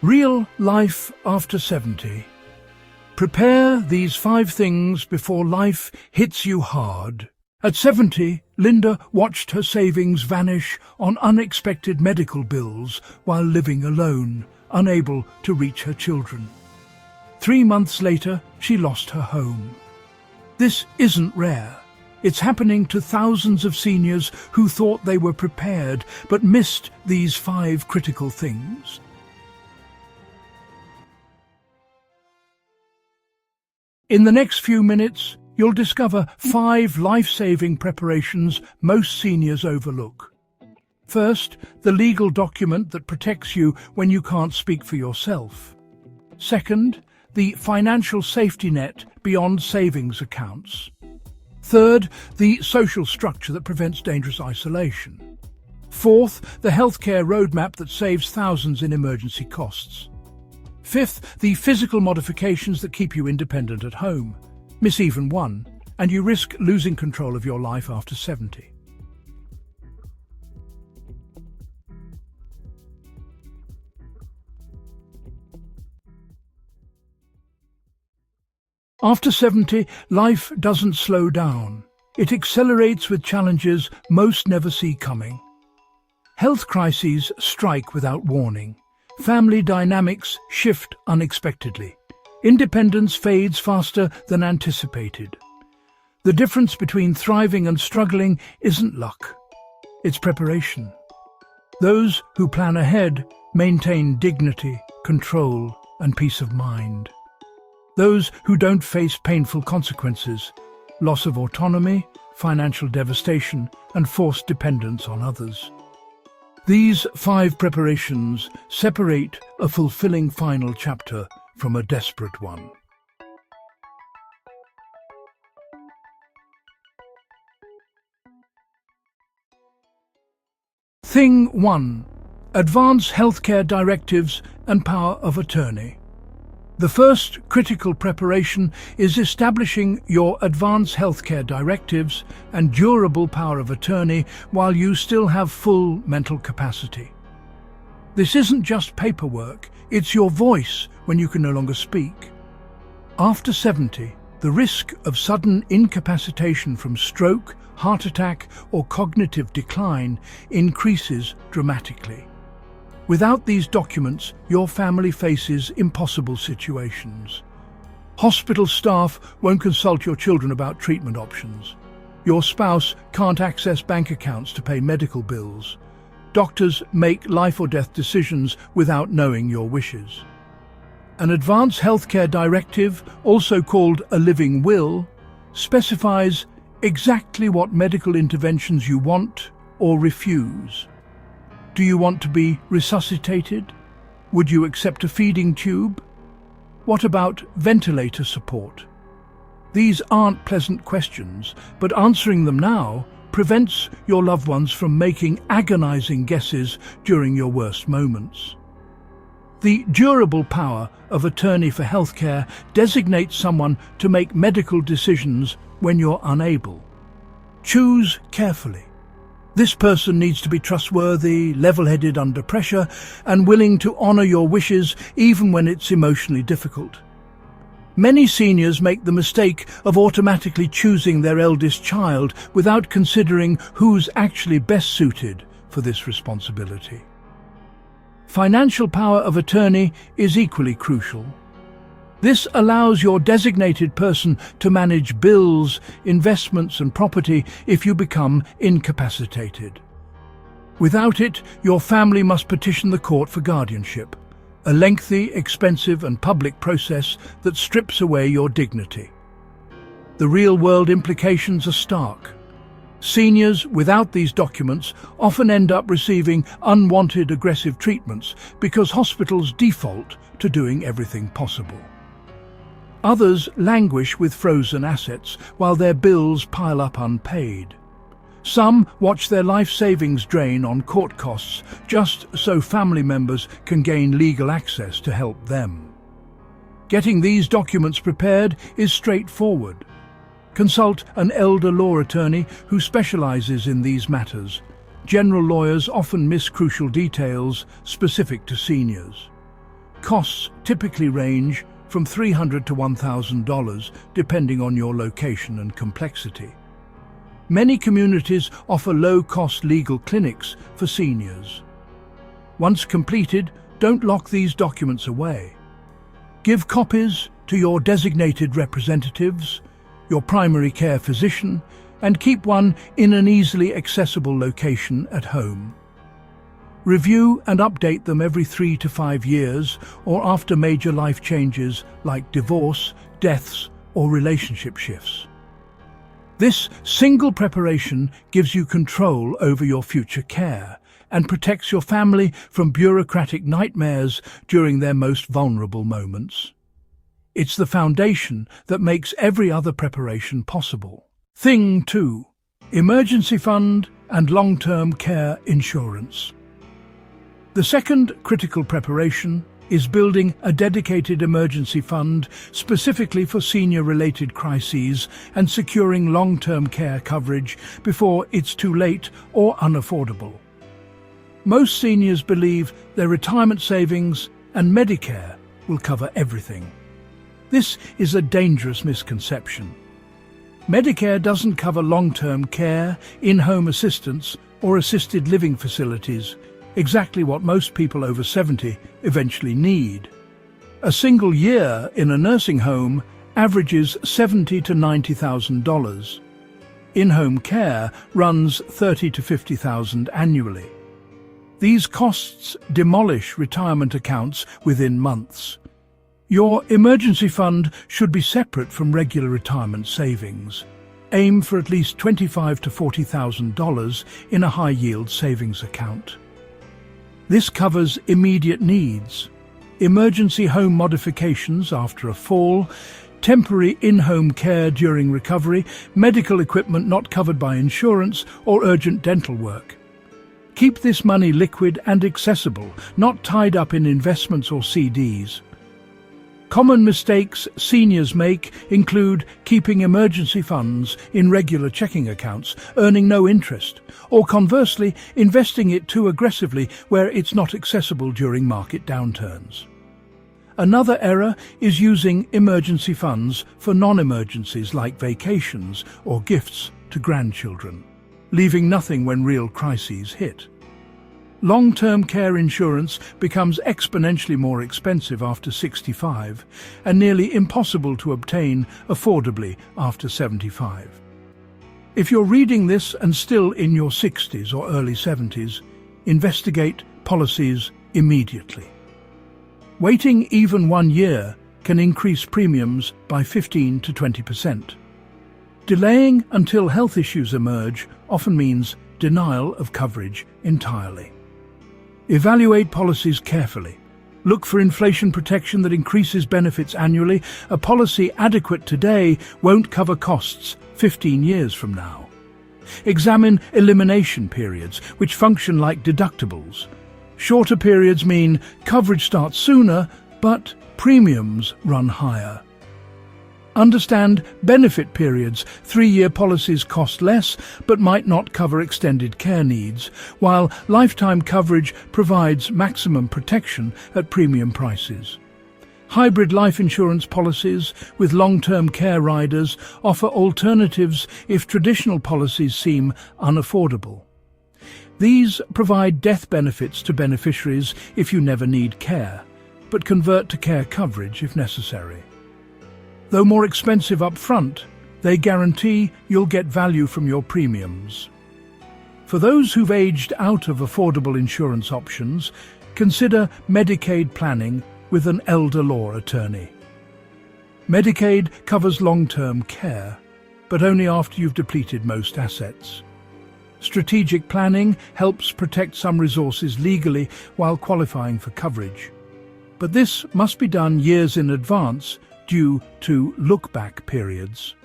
Real life after 70. Prepare these 5 things before life hits you hard. At 70, Linda watched her savings vanish on unexpected medical bills while living alone, unable to reach her children. 3 months later, she lost her home. This isn't rare. It's happening to thousands of seniors who thought they were prepared but missed these 5 critical things. In the next few minutes, you'll discover 5 life-saving preparations most seniors overlook. First, the legal document that protects you when you can't speak for yourself. Second, the financial safety net beyond savings accounts. Third, the social structure that prevents dangerous isolation. Fourth, the healthcare roadmap that saves thousands in emergency costs. Fifth, the physical modifications that keep you independent at home. Miss even one, and you risk losing control of your life after 70. After 70, life doesn't slow down. It accelerates with challenges most never see coming. Health crises strike without warning. Family dynamics shift unexpectedly. Independence fades faster than anticipated. The difference between thriving and struggling isn't luck. It's preparation. Those who plan ahead maintain dignity, control, and peace of mind. Those who don't face painful consequences, loss of autonomy, financial devastation, and forced dependence on others. These 5 preparations separate a fulfilling final chapter from a desperate one. Thing 1. Advance healthcare directives and power of attorney. The first critical preparation is establishing your advance healthcare directives and durable power of attorney while you still have full mental capacity. This isn't just paperwork, it's your voice when you can no longer speak. After 70, the risk of sudden incapacitation from stroke, heart attack, or cognitive decline increases dramatically. Without these documents, your family faces impossible situations. Hospital staff won't consult your children about treatment options. Your spouse can't access bank accounts to pay medical bills. Doctors make life or death decisions without knowing your wishes. An advance healthcare directive, also called a living will, specifies exactly what medical interventions you want or refuse. Do you want to be resuscitated? Would you accept a feeding tube? What about ventilator support? These aren't pleasant questions, but answering them now prevents your loved ones from making agonizing guesses during your worst moments. The durable power of attorney for healthcare designates someone to make medical decisions when you're unable. Choose carefully. This person needs to be trustworthy, level-headed under pressure, and willing to honor your wishes even when it's emotionally difficult. Many seniors make the mistake of automatically choosing their eldest child without considering who's actually best suited for this responsibility. Financial power of attorney is equally crucial. This allows your designated person to manage bills, investments and property if you become incapacitated. Without it, your family must petition the court for guardianship, a lengthy, expensive and public process that strips away your dignity. The real-world implications are stark. Seniors without these documents often end up receiving unwanted aggressive treatments because hospitals default to doing everything possible. Others languish with frozen assets while their bills pile up unpaid. Some watch their life savings drain on court costs just so family members can gain legal access to help them. Getting these documents prepared is straightforward. Consult an elder law attorney who specializes in these matters. General lawyers often miss crucial details specific to seniors. Costs typically range from $300 to $1,000, depending on your location and complexity. Many communities offer low-cost legal clinics for seniors. Once completed, don't lock these documents away. Give copies to your designated representatives, your primary care physician, and keep one in an easily accessible location at home. Review and update them every 3 to 5 years or after major life changes like divorce, deaths, or relationship shifts. This single preparation gives you control over your future care and protects your family from bureaucratic nightmares during their most vulnerable moments. It's the foundation that makes every other preparation possible. Thing 2. Emergency fund and long-term care insurance. The second critical preparation is building a dedicated emergency fund specifically for senior-related crises and securing long-term care coverage before it's too late or unaffordable. Most seniors believe their retirement savings and Medicare will cover everything. This is a dangerous misconception. Medicare doesn't cover long-term care, in-home assistance, or assisted living facilities, exactly what most people over 70 eventually need. A single year in a nursing home averages $70,000 to $90,000. In-home care runs $30,000 to $50,000 annually. These costs demolish retirement accounts within months. Your emergency fund should be separate from regular retirement savings. Aim for at least $25,000 to $40,000 in a high-yield savings account. This covers immediate needs, emergency home modifications after a fall, temporary in-home care during recovery, medical equipment not covered by insurance, or urgent dental work. Keep this money liquid and accessible, not tied up in investments or CDs. Common mistakes seniors make include keeping emergency funds in regular checking accounts, earning no interest, or conversely, investing it too aggressively where it's not accessible during market downturns. Another error is using emergency funds for non-emergencies like vacations or gifts to grandchildren, leaving nothing when real crises hit. Long-term care insurance becomes exponentially more expensive after 65 and nearly impossible to obtain affordably after 75. If you're reading this and still in your 60s or early 70s, investigate policies immediately. Waiting even 1 year can increase premiums by 15% to 20%. Delaying until health issues emerge often means denial of coverage entirely. Evaluate policies carefully. Look for inflation protection that increases benefits annually. A policy adequate today won't cover costs 15 years from now. Examine elimination periods, which function like deductibles. Shorter periods mean coverage starts sooner, but premiums run higher. Understand benefit periods. 3-year policies cost less, but might not cover extended care needs, while lifetime coverage provides maximum protection at premium prices. Hybrid life insurance policies with long-term care riders offer alternatives if traditional policies seem unaffordable. These provide death benefits to beneficiaries if you never need care, but convert to care coverage if necessary. Though more expensive up front, they guarantee you'll get value from your premiums. For those who've aged out of affordable insurance options, consider Medicaid planning with an elder law attorney. Medicaid covers long-term care, but only after you've depleted most assets. Strategic planning helps protect some resources legally while qualifying for coverage. But this must be done years in advance due to look-back periods.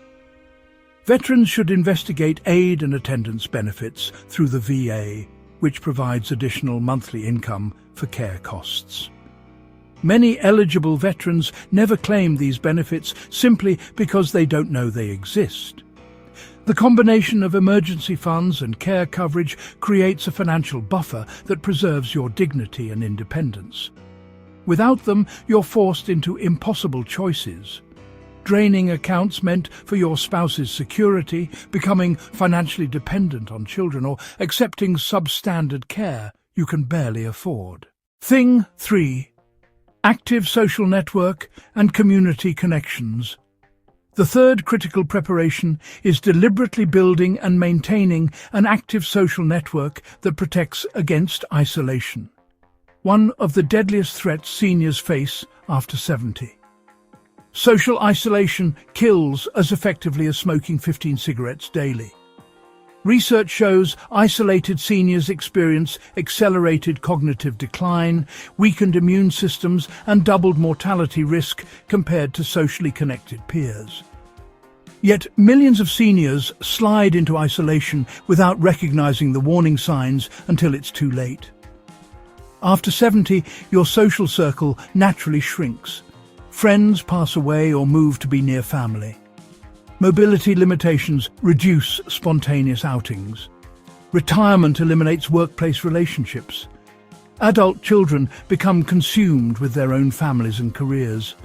Veterans should investigate aid and attendance benefits through the VA, which provides additional monthly income for care costs. Many eligible veterans never claim these benefits simply because they don't know they exist. The combination of emergency funds and care coverage creates a financial buffer that preserves your dignity and independence. Without them, you're forced into impossible choices. Draining accounts meant for your spouse's security, becoming financially dependent on children, or accepting substandard care you can barely afford. Thing 3. Active social network and community connections. The third critical preparation is deliberately building and maintaining an active social network that protects against isolation. One of the deadliest threats seniors face after 70. Social isolation kills as effectively as smoking 15 cigarettes daily. Research shows isolated seniors experience accelerated cognitive decline, weakened immune systems, and doubled mortality risk compared to socially connected peers. Yet millions of seniors slide into isolation without recognizing the warning signs until it's too late. After 70, your social circle naturally shrinks. Friends pass away or move to be near family. Mobility limitations reduce spontaneous outings. Retirement eliminates workplace relationships. Adult children become consumed with their own families and careers.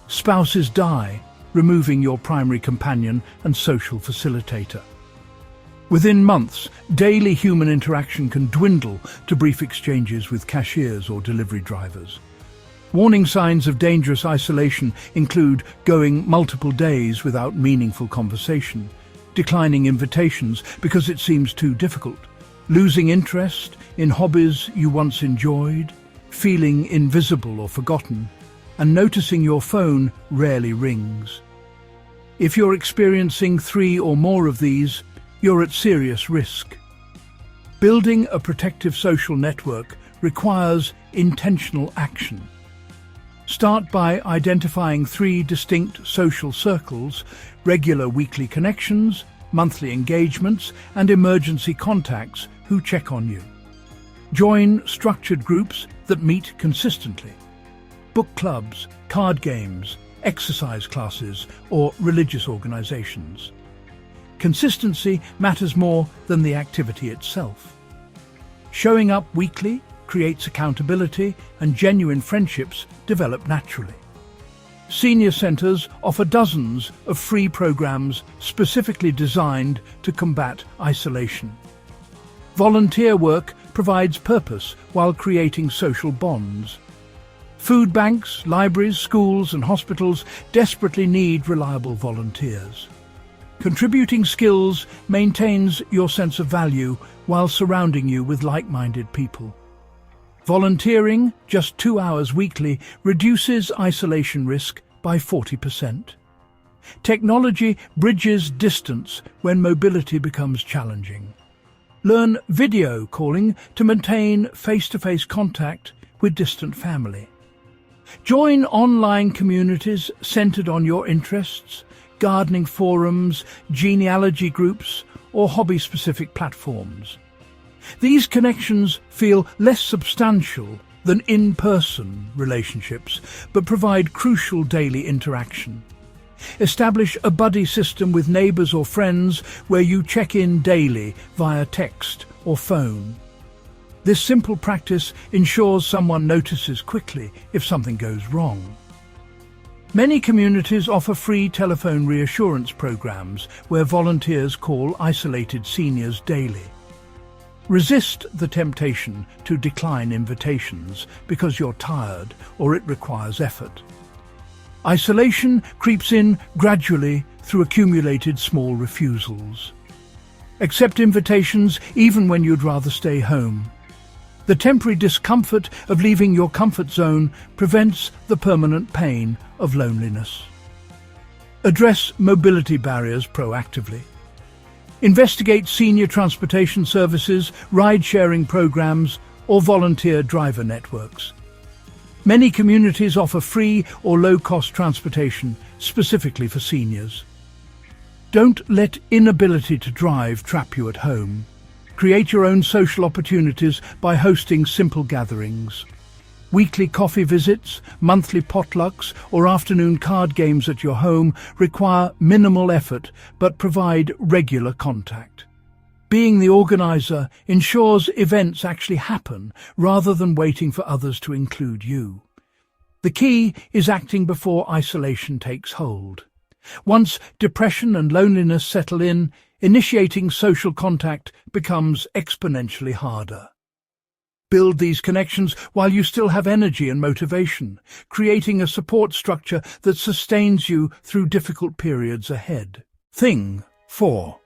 Spouses die, removing your primary companion and social facilitator. Within months, daily human interaction can dwindle to brief exchanges with cashiers or delivery drivers. Warning signs of dangerous isolation include going multiple days without meaningful conversation, declining invitations because it seems too difficult, losing interest in hobbies you once enjoyed, feeling invisible or forgotten, and noticing your phone rarely rings. If you're experiencing 3 or more of these, you're at serious risk. Building a protective social network requires intentional action. Start by identifying 3 distinct social circles: regular weekly connections, monthly engagements, and emergency contacts who check on you. Join structured groups that meet consistently. Book clubs, card games, exercise classes, or religious organizations. Consistency matters more than the activity itself. Showing up weekly creates accountability, and genuine friendships develop naturally. Senior centers offer dozens of free programs specifically designed to combat isolation. Volunteer work provides purpose while creating social bonds. Food banks, libraries, schools, and hospitals desperately need reliable volunteers. Contributing skills maintains your sense of value while surrounding you with like-minded people. Volunteering, just 2 hours weekly, reduces isolation risk by 40%. Technology bridges distance when mobility becomes challenging. Learn video calling to maintain face-to-face contact with distant family. Join online communities centered on your interests, gardening forums, genealogy groups, or hobby-specific platforms. These connections feel less substantial than in-person relationships, but provide crucial daily interaction. Establish a buddy system with neighbors or friends where you check in daily via text or phone. This simple practice ensures someone notices quickly if something goes wrong. Many communities offer free telephone reassurance programs where volunteers call isolated seniors daily. Resist the temptation to decline invitations because you're tired or it requires effort. Isolation creeps in gradually through accumulated small refusals. Accept invitations even when you'd rather stay home. The temporary discomfort of leaving your comfort zone prevents the permanent pain of loneliness. Address mobility barriers proactively. Investigate senior transportation services, ride-sharing programs, or volunteer driver networks. Many communities offer free or low-cost transportation specifically for seniors. Don't let inability to drive trap you at home. Create your own social opportunities by hosting simple gatherings. Weekly coffee visits, monthly potlucks, or afternoon card games at your home require minimal effort but provide regular contact. Being the organizer ensures events actually happen rather than waiting for others to include you. The key is acting before isolation takes hold. Once depression and loneliness settle in, initiating social contact becomes exponentially harder. Build these connections while you still have energy and motivation, creating a support structure that sustains you through difficult periods ahead. Thing 4.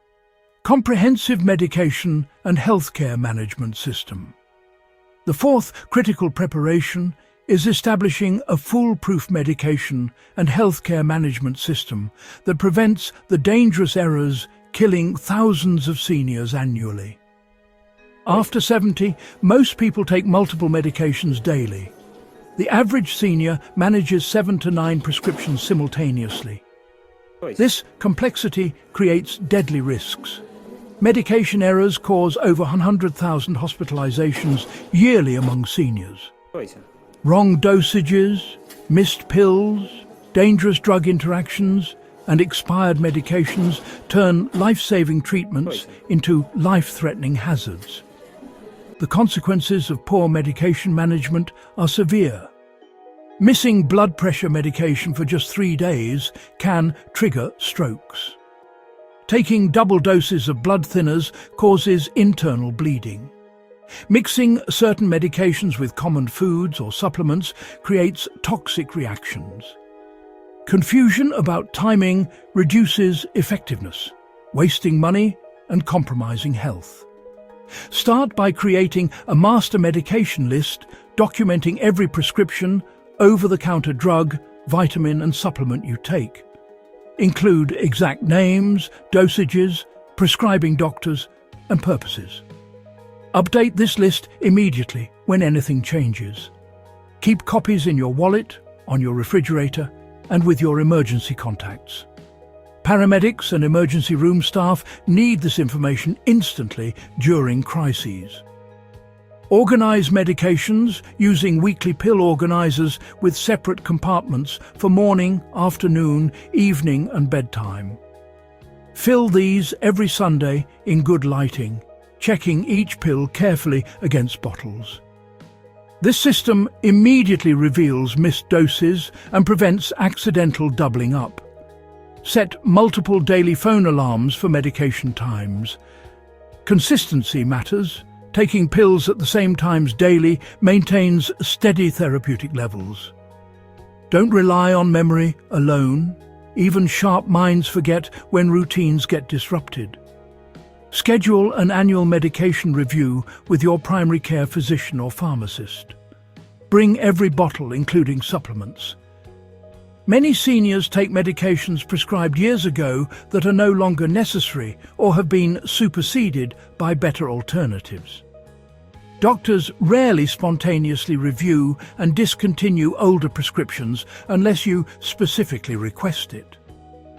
Comprehensive medication and healthcare management system. The fourth critical preparation is establishing a foolproof medication and healthcare management system that prevents the dangerous errors killing thousands of seniors annually. After 70, most people take multiple medications daily. The average senior manages 7 to 9 prescriptions simultaneously. This complexity creates deadly risks. Medication errors cause over 100,000 hospitalizations yearly among seniors. Wrong dosages, missed pills, dangerous drug interactions, and expired medications turn life-saving treatments into life-threatening hazards. The consequences of poor medication management are severe. Missing blood pressure medication for just 3 days can trigger strokes. Taking double doses of blood thinners causes internal bleeding. Mixing certain medications with common foods or supplements creates toxic reactions. Confusion about timing reduces effectiveness, wasting money and compromising health. Start by creating a master medication list documenting every prescription, over-the-counter drug, vitamin and supplement you take. Include exact names, dosages, prescribing doctors and purposes. Update this list immediately when anything changes. Keep copies in your wallet, on your refrigerator and with your emergency contacts. Paramedics and emergency room staff need this information instantly during crises. Organize medications using weekly pill organizers with separate compartments for morning, afternoon, evening and bedtime. Fill these every Sunday in good lighting, checking each pill carefully against bottles. This system immediately reveals missed doses and prevents accidental doubling up. Set multiple daily phone alarms for medication times. Consistency matters. Taking pills at the same times daily maintains steady therapeutic levels. Don't rely on memory alone. Even sharp minds forget when routines get disrupted. Schedule an annual medication review with your primary care physician or pharmacist. Bring every bottle, including supplements. Many seniors take medications prescribed years ago that are no longer necessary or have been superseded by better alternatives. Doctors rarely spontaneously review and discontinue older prescriptions unless you specifically request it.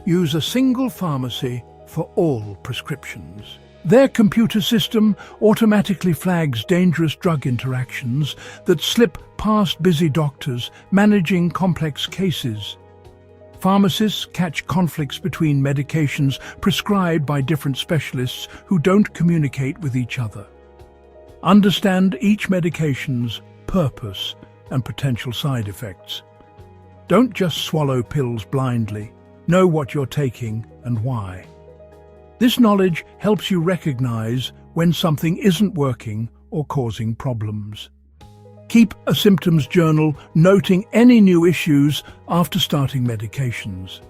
Use a single pharmacy for all prescriptions. Their computer system automatically flags dangerous drug interactions that slip past busy doctors managing complex cases. Pharmacists catch conflicts between medications prescribed by different specialists who don't communicate with each other. Understand each medication's purpose and potential side effects. Don't just swallow pills blindly. Know what you're taking and why. This knowledge helps you recognize when something isn't working or causing problems. Keep a symptoms journal noting any new issues after starting medications.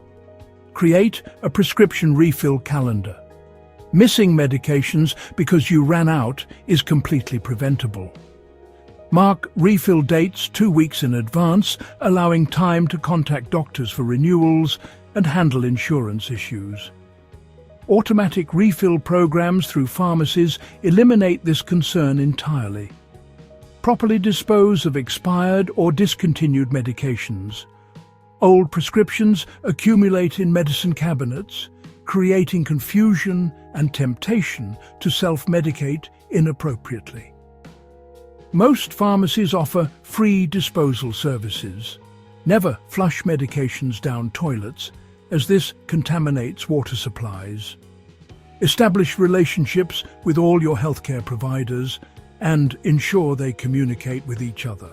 Create a prescription refill calendar. Missing medications because you ran out is completely preventable. Mark refill dates 2 weeks in advance, allowing time to contact doctors for renewals and handle insurance issues. Automatic refill programs through pharmacies eliminate this concern entirely. Properly dispose of expired or discontinued medications. Old prescriptions accumulate in medicine cabinets, creating confusion and temptation to self-medicate inappropriately. Most pharmacies offer free disposal services. Never flush medications down toilets, as this contaminates water supplies. Establish relationships with all your healthcare providers and ensure they communicate with each other.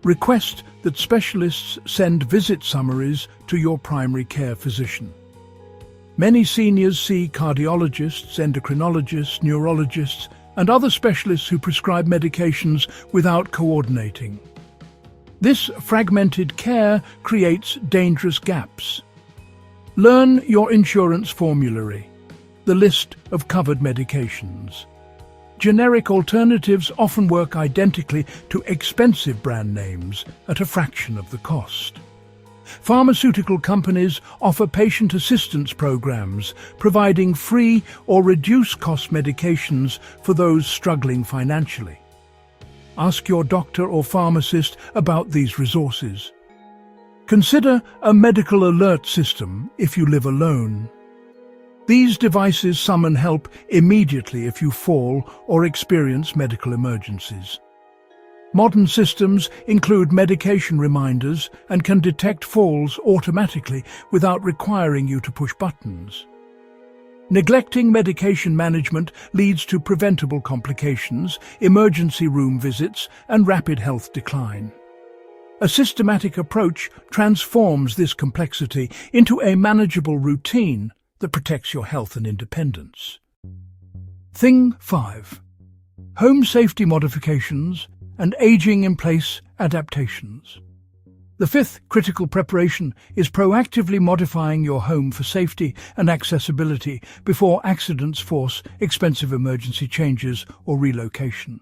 Request that specialists send visit summaries to your primary care physician. Many seniors see cardiologists, endocrinologists, neurologists, and other specialists who prescribe medications without coordinating. This fragmented care creates dangerous gaps. Learn your insurance formulary, the list of covered medications. Generic alternatives often work identically to expensive brand names at a fraction of the cost. Pharmaceutical companies offer patient assistance programs, providing free or reduced-cost medications for those struggling financially. Ask your doctor or pharmacist about these resources. Consider a medical alert system if you live alone. These devices summon help immediately if you fall or experience medical emergencies. Modern systems include medication reminders and can detect falls automatically without requiring you to push buttons. Neglecting medication management leads to preventable complications, emergency room visits, and rapid health decline. A systematic approach transforms this complexity into a manageable routine that protects your health and independence. Thing 5. Home safety modifications and aging-in-place adaptations. The fifth critical preparation is proactively modifying your home for safety and accessibility before accidents force expensive emergency changes or relocation.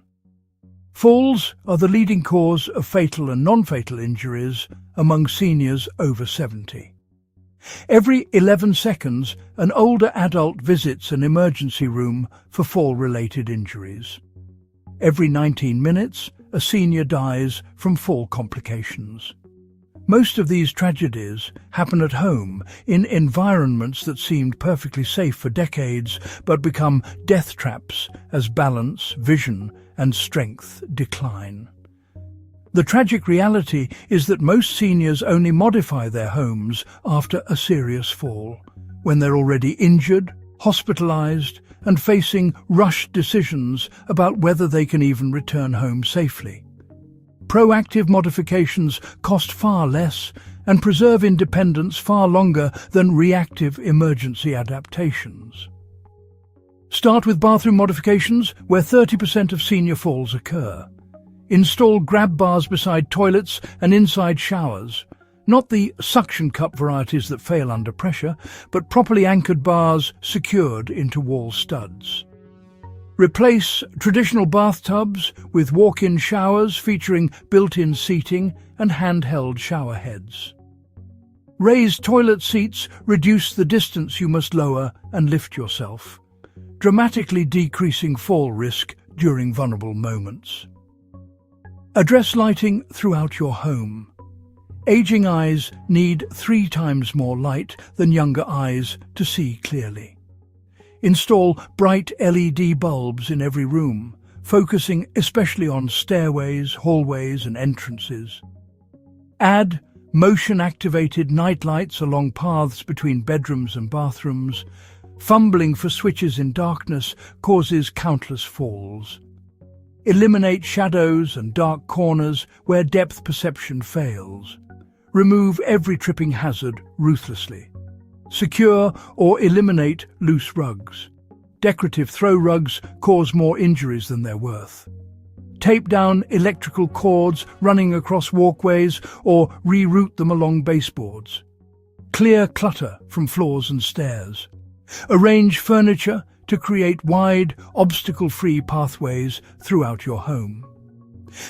Falls are the leading cause of fatal and non-fatal injuries among seniors over 70. Every 11 seconds, an older adult visits an emergency room for fall-related injuries. Every 19 minutes, a senior dies from fall complications. Most of these tragedies happen at home, in environments that seemed perfectly safe for decades but become death traps as balance, vision, and strength decline. The tragic reality is that most seniors only modify their homes after a serious fall, when they're already injured, hospitalized, and facing rushed decisions about whether they can even return home safely. Proactive modifications cost far less and preserve independence far longer than reactive emergency adaptations. Start with bathroom modifications, where 30% of senior falls occur. Install grab bars beside toilets and inside showers, not the suction cup varieties that fail under pressure, but properly anchored bars secured into wall studs. Replace traditional bathtubs with walk-in showers featuring built-in seating and handheld shower heads. Raised toilet seats reduce the distance you must lower and lift yourself, dramatically decreasing fall risk during vulnerable moments. Address lighting throughout your home. Aging eyes need 3 times more light than younger eyes to see clearly. Install bright LED bulbs in every room, focusing especially on stairways, hallways, and entrances. Add motion-activated night lights along paths between bedrooms and bathrooms. Fumbling for switches in darkness causes countless falls. Eliminate shadows and dark corners where depth perception fails. Remove every tripping hazard ruthlessly. Secure or eliminate loose rugs. Decorative throw rugs cause more injuries than they're worth. Tape down electrical cords running across walkways or reroute them along baseboards. Clear clutter from floors and stairs. Arrange furniture to create wide, obstacle-free pathways throughout your home.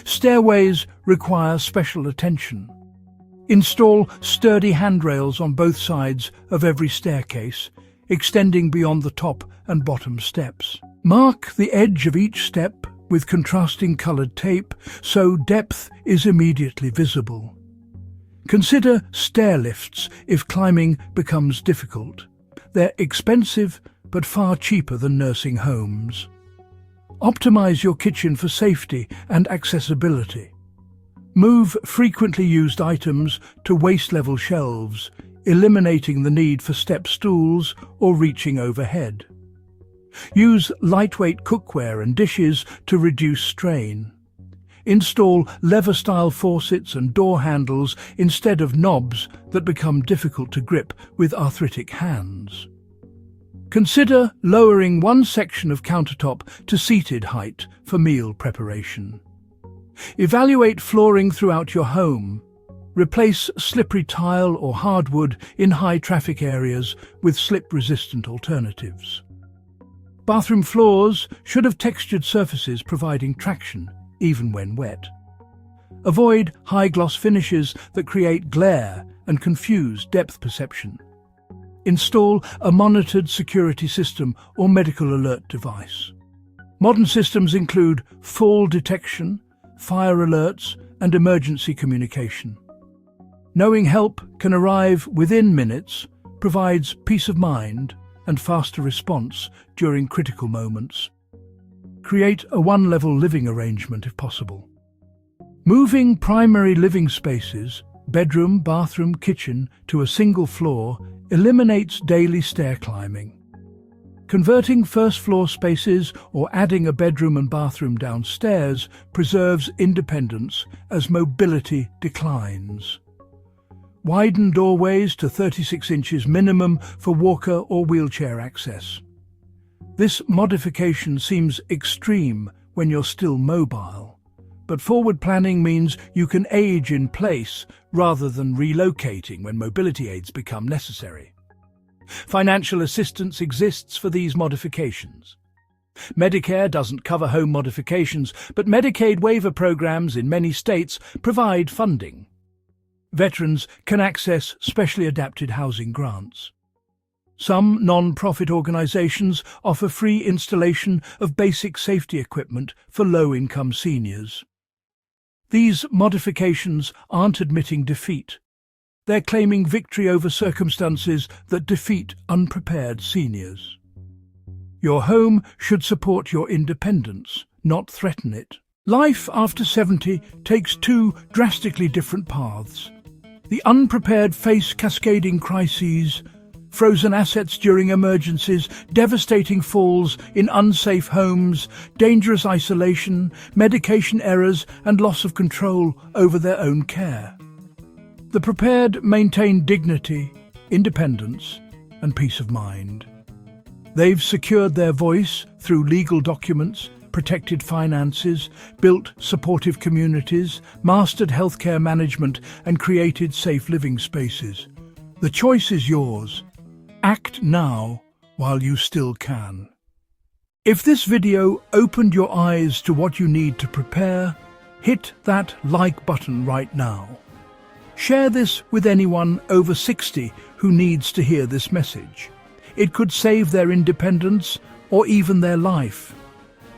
Stairways require special attention. Install sturdy handrails on both sides of every staircase, extending beyond the top and bottom steps. Mark the edge of each step with contrasting colored tape so depth is immediately visible. Consider stair lifts if climbing becomes difficult. They're expensive but far cheaper than nursing homes. Optimize your kitchen for safety and accessibility. Move frequently used items to waist-level shelves, eliminating the need for step stools or reaching overhead. Use lightweight cookware and dishes to reduce strain. Install lever-style faucets and door handles instead of knobs that become difficult to grip with arthritic hands. Consider lowering one section of countertop to seated height for meal preparation. Evaluate flooring throughout your home. Replace slippery tile or hardwood in high-traffic areas with slip-resistant alternatives. Bathroom floors should have textured surfaces providing traction, even when wet. Avoid high-gloss finishes that create glare and confuse depth perception. Install a monitored security system or medical alert device. Modern systems include fall detection, fire alerts, and emergency communication. Knowing help can arrive within minutes provides peace of mind and faster response during critical moments. Create a one-level living arrangement if possible. Moving primary living spaces, bedroom, bathroom, kitchen, to a single floor eliminates daily stair climbing. Converting first-floor spaces or adding a bedroom and bathroom downstairs preserves independence as mobility declines. Widen doorways to 36 inches minimum for walker or wheelchair access. This modification seems extreme when you're still mobile, but forward planning means you can age in place rather than relocating when mobility aids become necessary. Financial assistance exists for these modifications. Medicare doesn't cover home modifications, but Medicaid waiver programs in many states provide funding. Veterans can access specially adapted housing grants. Some non-profit organizations offer free installation of basic safety equipment for low-income seniors. These modifications aren't admitting defeat. They're claiming victory over circumstances that defeat unprepared seniors. Your home should support your independence, not threaten it. Life after 70 takes two drastically different paths. The unprepared face cascading crises, frozen assets during emergencies, devastating falls in unsafe homes, dangerous isolation, medication errors, and loss of control over their own care. The prepared maintain dignity, independence, and peace of mind. They've secured their voice through legal documents, protected finances, built supportive communities, mastered healthcare management, and created safe living spaces. The choice is yours. Act now while you still can. If this video opened your eyes to what you need to prepare, hit that like button right now. Share this with anyone over 60 who needs to hear this message. It could save their independence or even their life.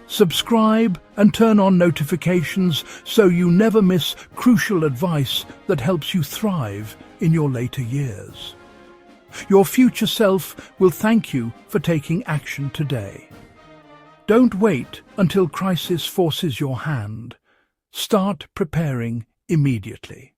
Subscribe and turn on notifications so you never miss crucial advice that helps you thrive in your later years. Your future self will thank you for taking action today. Don't wait until crisis forces your hand. Start preparing immediately.